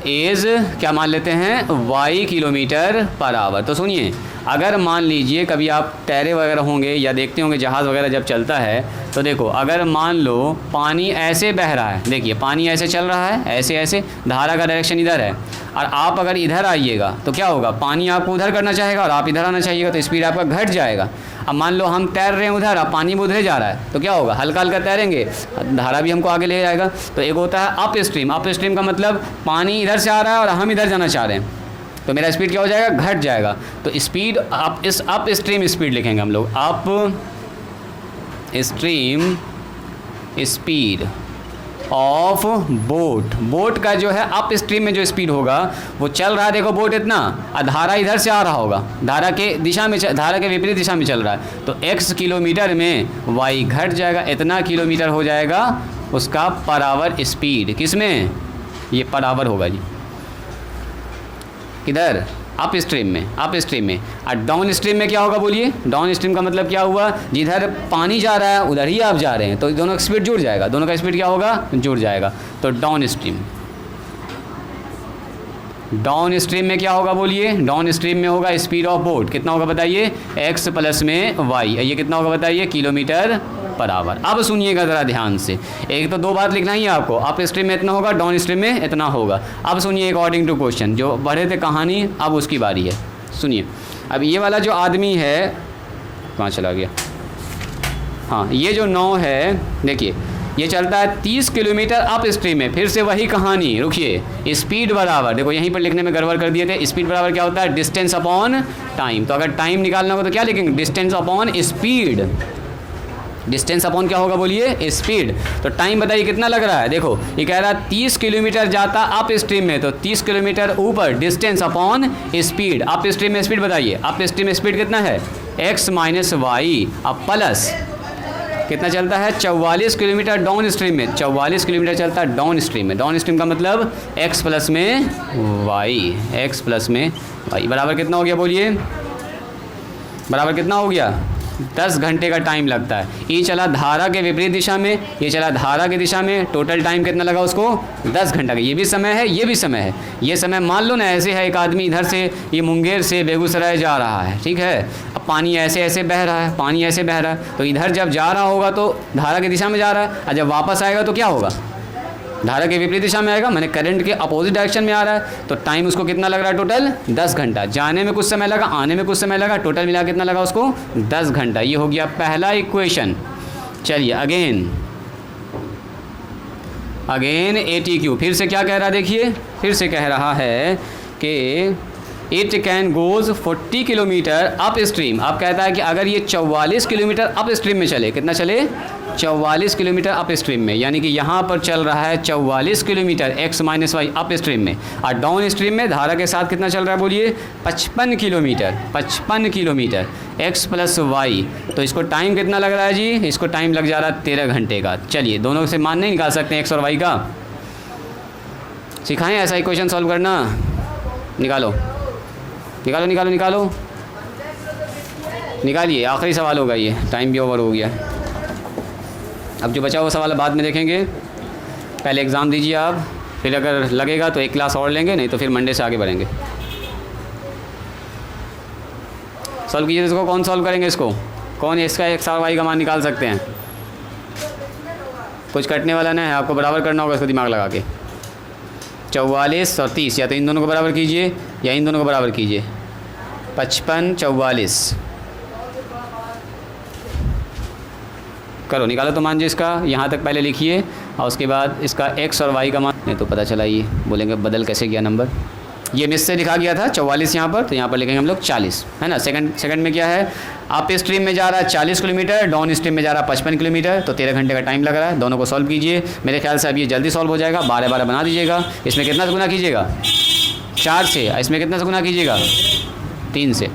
इज़ क्या मान लेते हैं, y किलोमीटर पर आवर। तो सुनिए, अगर मान लीजिए कभी आप तैरे वगैरह होंगे या देखते होंगे जहाज़ वगैरह जब चलता है, तो देखो अगर मान लो पानी ऐसे बह रहा है, देखिए पानी ऐसे चल रहा है, ऐसे ऐसे धारा का डायरेक्शन इधर है, और आप अगर इधर आइएगा तो क्या होगा, पानी आपको उधर करना चाहेगा और आप इधर आना चाहिएगा, तो स्पीड आपका घट जाएगा। अब मान लो हम तैर रहे हैं उधर, अब पानी भी उधर जा रहा है, तो क्या होगा, हल्का हल्का तैरेंगे, धारा भी हमको आगे ले जाएगा। तो एक होता है अप स्ट्रीम, अप स्ट्रीम का मतलब पानी इधर से आ रहा है और हम इधर जाना चाह रहे हैं, तो मेरा स्पीड क्या हो जाएगा, घट जाएगा। तो स्पीड अप, इस अप स्ट्रीम स्पीड लिखेंगे हम लोग, up stream speed of boat. Boat का जो है अप स्ट्रीम में जो स्पीड होगा वो चल रहा है, देखो बोट इतना, धारा इधर से आ रहा होगा, धारा के दिशा में, धारा के विपरीत दिशा में चल रहा है, तो x किलोमीटर में y घट जाएगा, इतना किलोमीटर हो जाएगा उसका पर आवर स्पीड। किस में, ये पर आवर होगा जी, किधर, अप स्ट्रीम में, अप स्ट्रीम में। और डाउन स्ट्रीम में क्या होगा बोलिए, डाउन स्ट्रीम का मतलब क्या हुआ, जिधर पानी जा रहा है उधर ही आप जा रहे हैं, तो दोनों का स्पीड जुड़ जाएगा, दोनों का स्पीड क्या होगा, जुड़ जाएगा। तो डाउन स्ट्रीम, डाउन स्ट्रीम में क्या होगा बोलिए, डाउन स्ट्रीम में होगा स्पीड ऑफ बोट, कितना होगा बताइए, x प्लस में y, ये कितना होगा बताइए, किलोमीटर पर आवर। अब सुनिएगा ज़रा ध्यान से, एक तो दो बात लिखना ही है आपको, अप स्ट्रीम में इतना होगा, डाउन स्ट्रीम में इतना होगा। अब सुनिए अकॉर्डिंग टू क्वेश्चन, जो बढ़े थे कहानी, अब उसकी बारी है, सुनिए। अब ये वाला जो आदमी है, कहाँ चला गया, हाँ ये जो 9 है, देखिए ये चलता है 30 किलोमीटर अप स्ट्रीम में, फिर से वही कहानी, रुकिए, स्पीड बराबर, देखो यहीं पर लिखने में गड़बड़ कर दिए थे, स्पीड बराबर क्या होता है, डिस्टेंस अपॉन टाइम। तो अगर टाइम निकालना होगा तो क्या लिखेंगे, distance upon speed, distance upon क्या होगा बोलिए, स्पीड। तो टाइम बताइए कितना लग रहा है, देखो ये कह रहा है 30 किलोमीटर जाता अप स्ट्रीम में, तो 30 किलोमीटर ऊपर, distance upon speed, up stream में स्पीड बताइए, अप स्ट्रीम में स्पीड कितना है, x माइनस वाई, अब प्लस कितना चलता है, 44 किलोमीटर डाउन स्ट्रीम में, 44 किलोमीटर चलता है डाउन स्ट्रीम में। डाउन स्ट्रीम का मतलब x प्लस में y, x प्लस में y बराबर कितना हो गया बोलिए, बराबर कितना हो गया, 10 घंटे का टाइम लगता है। ये चला धारा के विपरीत दिशा में, ये चला धारा की दिशा में, टोटल टाइम कितना लगा उसको, 10 घंटा का। ये भी समय है, ये भी समय है। ये समय मान लो ना ऐसे है, एक आदमी इधर से, ये मुंगेर से बेगूसराय जा रहा है, ठीक है, अब पानी ऐसे ऐसे बह रहा है, पानी ऐसे बह रहा है, तो इधर जब जा रहा होगा तो धारा की दिशा में जा रहा है, और जब वापस आएगा तो क्या होगा, धारा के विपरीत दिशा में आएगा, मैंने करंट के अपोजिट डायरेक्शन में आ रहा है, तो टाइम उसको कितना लग रहा है, टोटल 10 घंटा। जाने में कुछ समय लगा, आने में कुछ समय लगा, टोटल मिला कितना लगा उसको, 10 घंटा। ये हो गया पहला इक्वेशन। चलिए अगेन ATQ, फिर से क्या कह रहा है, देखिए फिर से कह रहा है कि it can goes 40 kilometre up stream. अब कहता है कि अगर ये 44 किलोमीटर अप स्ट्रीम में चले, कितना चले, 44 किलोमीटर अप स्ट्रीम में, यानी कि यहाँ पर चल रहा है 44 kilometre x minus Y upstream में, और डाउन स्ट्रीम में धारा के साथ कितना चल रहा है बोलिए, 55 किलोमीटर x प्लस वाई। तो इसको टाइम कितना लग रहा है जी, इसको टाइम लग जा रहा है 13 घंटे का। चलिए दोनों से मान नहीं निकाल सकते x और y का, सिखाएं ऐसा इक्वेशन सॉल्व करना, निकालो निकालिए। आखिरी सवाल होगा ये, टाइम भी ओवर हो गया। अब जो बचा हुआ सवाल बाद में देखेंगे, पहले एग्ज़ाम दीजिए आप, फिर अगर लगेगा तो एक क्लास और लेंगे, नहीं तो फिर मंडे से आगे बढ़ेंगे। सॉल्व कीजिए इसको, कौन सॉल्व करेंगे इसको, कौन इसका x और y का मान निकाल सकते हैं, कुछ कटने वाला नहीं है, आपको बराबर करना होगा इसको दिमाग लगा के। 44 और 30, या तो इन दोनों को बराबर कीजिए या इन दोनों को बराबर कीजिए, 55 44 करो, निकालो तो मान जी इसका, यहाँ तक पहले लिखिए और उसके बाद इसका x और y का मान, नहीं तो पता चला ये बोलेंगे बदल कैसे गया नंबर, ये मिस से लिखा गया था 44 यहाँ पर, तो यहाँ पर लिखेंगे हम लोग 40, है ना। सेकंड में क्या है, अप स्ट्रीम में जा रहा है 40 किलोमीटर, डाउन स्ट्रीम में जा रहा है 55 किलोमीटर, तो 13 घंटे का टाइम लग रहा है। दोनों को सॉल्व कीजिए, मेरे ख्याल से अब ये जल्दी सॉल्व हो जाएगा। 12 बना दीजिएगा, इसमें कितना से गुना कीजिएगा, 4 से, इसमें कितना से गुना कीजिएगा, 3 से।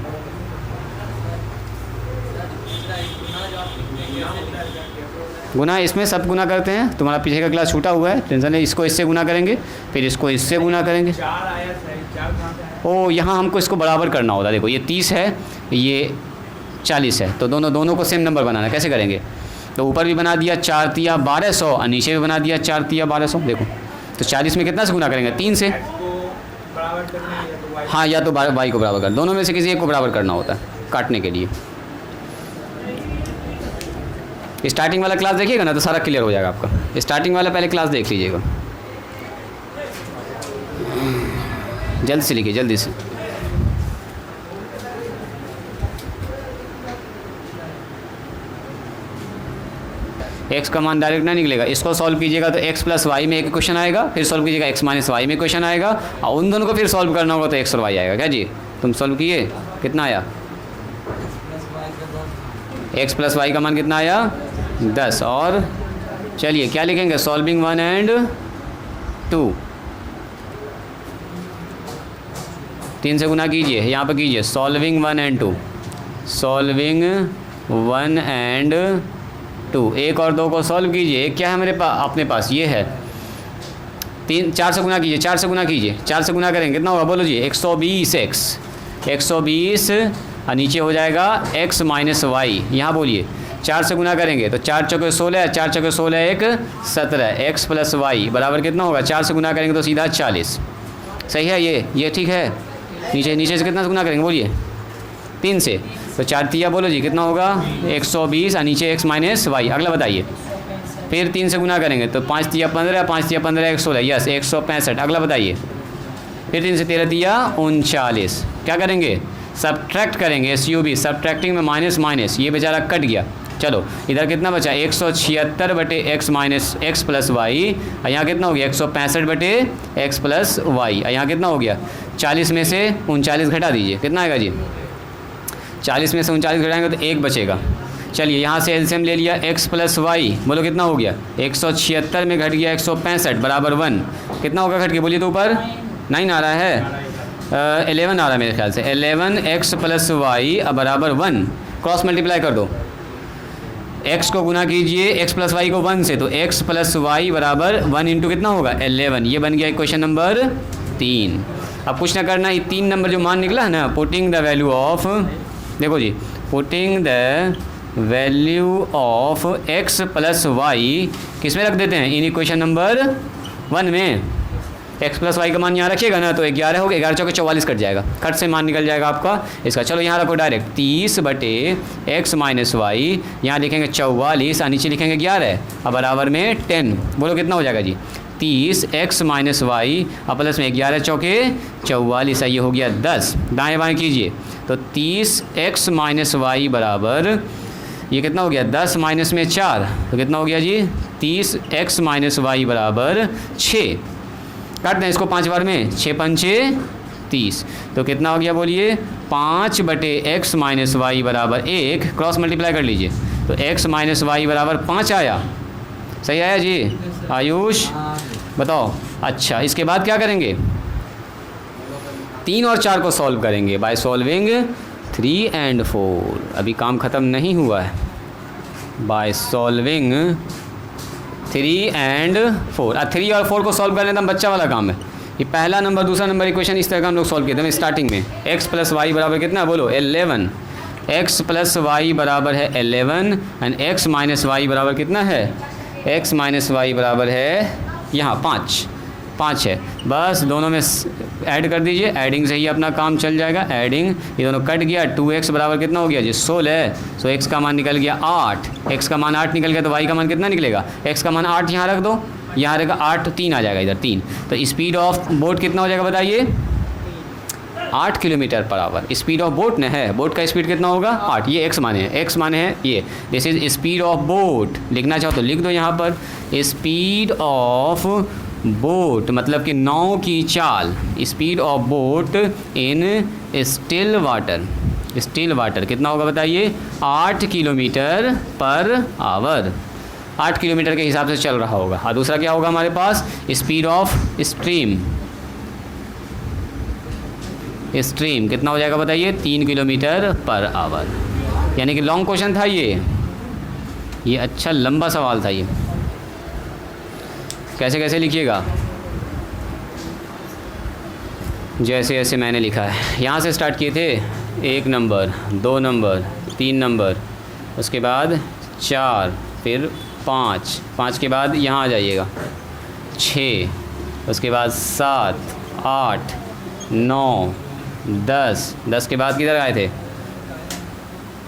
गुना इसमें सब गुना करते हैं, तुम्हारा पीछे का क्लास छूटा हुआ है, टेंशन नहीं, इसको इससे गुना करेंगे, फिर इसको इससे गुना करेंगे। 4 आया, 4 कहाँ पे आया? ओ यहाँ हमको इसको बराबर करना होता है। देखो ये 30 है, ये 40 है, तो दोनों को सेम नंबर बनाना। कैसे करेंगे? तो ऊपर भी बना दिया 4 तिया 1200 और नीचे भी बना दिया 4 तिया 1200। देखो तो 40 में कितना से गुना करेंगे? 3 से। हाँ, या तो वाई को बराबर कर, दोनों में से किसी एक को बराबर करना होता है काटने के लिए। स्टार्टिंग वाला क्लास देखिएगा ना तो सारा क्लियर हो जाएगा आपका। स्टार्टिंग वाला पहले क्लास देख लीजिएगा। जल्दी से लिखिए, जल्दी से। एक्स का मान डायरेक्ट ना निकलेगा, इसको सॉल्व कीजिएगा तो एक्स प्लस वाई में एक क्वेश्चन आएगा, फिर सॉल्व कीजिएगा एक्स माइनस वाई में क्वेश्चन आएगा, और उन दोनों को फिर सॉल्व करना होगा तो एक्स और वाई आएगा। क्या जी, तुम सॉल्व किए? कितना आया? एक्स प्लस वाई का मान कितना आया? 10। और चलिए क्या लिखेंगे? सॉल्विंग 1 एंड 2, 3 से गुना कीजिए, यहाँ पर कीजिए सॉल्विंग 1 एंड 2, सॉल्विंग 1 एंड 2। 1 और 2 को सॉल्व कीजिए। एक क्या है मेरे पास? अपने पास ये है 3, 4 से गुना कीजिए, 4 से गुना कीजिए, 4 से गुना करेंगे कितना होगा? बोलो जी। 120 एक्स, 120 और नीचे हो जाएगा x माइनस वाई। यहाँ बोलिए 4 से गुना करेंगे तो 4 चौके 16, 4 चौके 16 1 17, x प्लस वाई बराबर कितना होगा? 4 से गुना करेंगे तो सीधा 40। सही है ये ठीक है। नीचे से कितना से गुना करेंगे? बोलिए 3 से। तो 4 तिया बोलो जी कितना होगा? 120 और नीचे x माइनस वाई। अगला बताइए। फिर 3 से गुना करेंगे तो 5 तिया 15, 5 तिया 15 116, यस 165। अगला बताइए। फिर 3 से 13 तिया 39। क्या करेंगे? सब्ट्रैक्ट करेंगे, SUB सब्ट्रैक्टिंग में माइनस माइनस, ये बेचारा कट गया। चलो इधर कितना बचा? 176 बटे X minus X plus Y, और यहाँ कितना हो गया? 165 बटे एक्स प्लस वाई, और यहाँ कितना हो गया? 40 में से 39 घटा दीजिए, कितना आएगा जी? 40 में से 39 घटाएंगे तो 1 बचेगा। चलिए यहाँ से एलसीएम ले लिया, x प्लस वाई बोलो कितना हो गया? 176 में घट गया 165 बराबर 1, कितना होगा घट के? बोलिए तो ऊपर 9 आ रहा है, 11 आ रहा है मेरे ख्याल से। 11x प्लस वाई बराबर 1, क्रॉस मल्टीप्लाई कर दो। x को गुना कीजिए x प्लस वाई को 1 से, तो x प्लस वाई बराबर 1 इंटू कितना होगा? 11। ये बन गया क्वेश्चन नंबर 3। अब कुछ ना करना, ये 3 नंबर जो मान निकला है ना, पुटिंग द वैल्यू ऑफ, देखो जी, putting the value of x plus y किस में रख देते हैं? इन इक्वेशन नंबर 1 में। x प्लस वाई का मान यहाँ रखिएगा ना तो 11 हो गया, 11 चौके 44 कट जाएगा, खट से मान निकल जाएगा आपका इसका। चलो यहाँ रखो डायरेक्ट 30 बटे x माइनस वाई, यहाँ लिखेंगे 44 और नीचे लिखेंगे 11 और बराबर में 10। बोलो कितना हो जाएगा जी? 30 x माइनस वाई और प्लस में 11 चौके 44, ये हो गया 10। दाएँ बाएँ कीजिए तो 30 x माइनस वाई बराबर ये कितना हो गया? 10 माइनस में 4 तो कितना हो गया जी? 30 x माइनस वाई बराबर 6। काट दें इसको 5 बार में, 6 पंचे 30, तो कितना हो गया? बोलिए 5 बटे x माइनस वाई बराबर 1, क्रॉस मल्टीप्लाई कर लीजिए तो x माइनस वाई बराबर 5 आया। सही आया जी? आयुष बताओ। अच्छा इसके बाद क्या करेंगे? 3 और 4 को सॉल्व करेंगे बाय सॉल्विंग 3 एंड 4। अभी काम ख़त्म नहीं हुआ है। By solving 3 and 4। 3 और 4 को सॉल्व करने का बच्चा वाला काम है। ये पहला नंबर दूसरा नंबर इक्वेशन इस तरह का हम लोग सॉल्व किए थे स्टार्टिंग में। x प्लस वाई बराबर कितना? बोलो 11। x प्लस वाई बराबर है 11 एंड x माइनस वाई बराबर कितना है? x माइनस वाई बराबर है यहाँ 5 है। बस दोनों में ऐड कर दीजिए, एडिंग से ही अपना काम चल जाएगा। एडिंग, ये दोनों कट गया, 2x बराबर कितना हो गया जी? 16। सो x का मान निकल गया 8। x का मान 8 निकल गया तो y का मान कितना निकलेगा? x का मान 8 यहाँ रख दो, यहाँ रहेगा 8, 3 आ जाएगा इधर 3। तो स्पीड ऑफ बोट कितना हो जाएगा बताइए? 8 kilometre per hour speed of boat ने है। बोट का स्पीड कितना होगा? 8। ये x माने है, x माने है ये। This is speed of boat. लिखना चाहो तो लिख दो यहाँ पर, स्पीड ऑफ बोट मतलब कि नाव की चाल। Speed of boat in still water. Still water कितना होगा बताइए? 8 किलोमीटर पर आवर। 8 किलोमीटर के हिसाब से चल रहा होगा। और दूसरा क्या होगा हमारे पास? Speed of stream. स्ट्रीम कितना हो जाएगा बताइए? 3 किलोमीटर पर आवर। यानी कि लॉन्ग क्वेश्चन था ये अच्छा लंबा सवाल था ये। कैसे कैसे लिखिएगा? जैसे जैसे मैंने लिखा है, यहाँ से स्टार्ट किए थे 1 नंबर, 2 नंबर, 3 नंबर, उसके बाद 4, फिर 5, 5 के बाद यहाँ आ जाइएगा 6, उसके बाद 7, 8, 9, 10, 10 के बाद किधर आए थे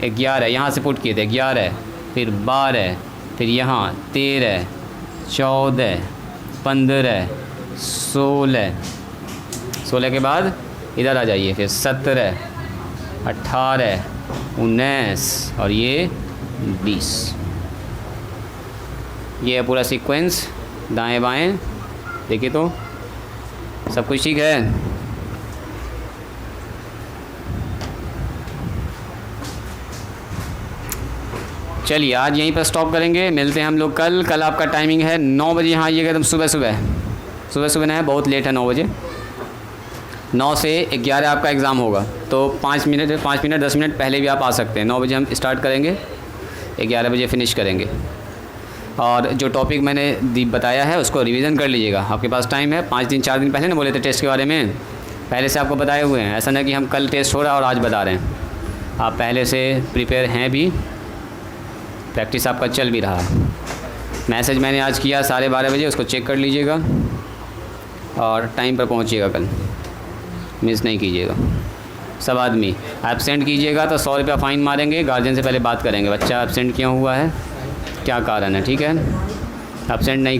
11, यहाँ से पुट किए थे 11, फिर 12, फिर यहाँ 13, 14, 15, 16, 16 के बाद इधर आ जाइए, फिर 17, 18, 19 और ये 20। ये है पूरा सीक्वेंस, दाएं बाएं देखिए तो सब कुछ ठीक है। चलिए आज यहीं पर स्टॉप करेंगे, मिलते हैं हम लोग कल आपका टाइमिंग है 9 बजे यहाँ आइएगा एकदम सुबह नहीं है, बहुत लेट है 9 बजे, 9 से 11 आपका एग्ज़ाम होगा, तो 5 मिनट 10 मिनट पहले भी आप आ सकते हैं। 9 बजे हम स्टार्ट करेंगे, 11 बजे फिनिश करेंगे। और जो टॉपिक मैंने बताया है उसको रिवीजन कर लीजिएगा, आपके पास टाइम है। 4 दिन पहले ना बोले थे टेस्ट के बारे में, पहले से आपको बताए हुए हैं, ऐसा ना कि हम कल टेस्ट हो रहा है और आज बता रहे हैं। आप पहले से प्रिपेयर हैं भी, प्रैक्टिस आपका चल भी रहा है। मैसेज मैंने आज किया 12:30 बजे, उसको चेक कर लीजिएगा और टाइम पर पहुंचिएगा, कल मिस नहीं कीजिएगा। सब आदमी एब्सेंट कीजिएगा तो 100 रुपया फ़ाइन मारेंगे, गार्जियन से पहले बात करेंगे बच्चा एब्सेंट क्यों हुआ है, क्या कारण है, ठीक है। एब्सेंट नहीं